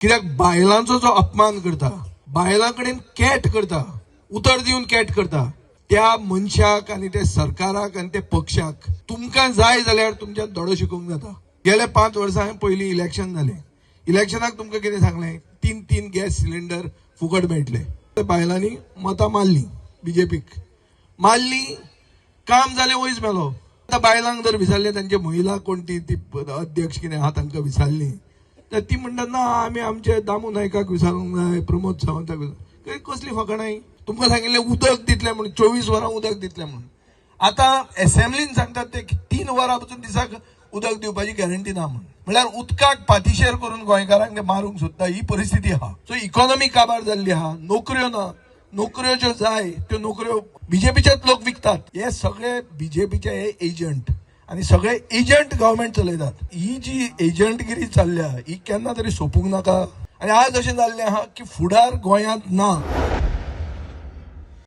कित्याक बायलांचो जो अपमान करता, बायलां कडेन कॅट करता, उतर दिवन कॅट करता, त्या मनशाक आनी त्या सरकाराक आनी त्या पक्षाक तुमकां जाय जाल्यार तुमच्यान धडो शिकोवंक जाता. गेल्या 5 वर्सां पयलीं इलेक्शन जालें. इलेक्शनाक तुमकां कितें सांगलें? 3 गॅस सिलिंडर फुकट मेळटले. बायलांनी मतां मारली, बीजेपीक मारली, काम जालें, वयस मेलो. आतां बायलांक जर विचारलें तांचे महिला कोण ती अध्यक्ष कितें आहा तांकां विचारली तर ती म्हणटात ना आमी आमचे दामू नायकाक विचारूंक जाय, प्रमोद सावंताक विचारूंक. कसली फकाणां? तुमकां सांगिल्लें उदक दितलें म्हणून, 24 वरां उदक दितलें म्हणून. आतां असेंब्लीन सांगतात ते 3 वरां पसून दिसाक उदक दिवपाची गॅरंटी ना म्हणून. म्हळ्यार उदकाक पातीशेर करून गोंयकारांक ते मारूंक सोदता, ही परिस्थिती आहा. सो इकॉनॉमी काबार जाल्ली आहा, नोकऱ्यो ना. नोकऱ्यो ज्यो जाय त्यो नोकऱ्यो बीजेपीचेच लोक विकतात. हे सगळे बीजेपीचे हे एजंट आणि सगळे एजंट गव्हर्नमेंट चलयतात. ही जी एजंटगिरी चालल्या ही केन्ना तरी सोपूंक नाका. आणि आज अशें जाल्लें आहा की फुडार गोंयांत ना.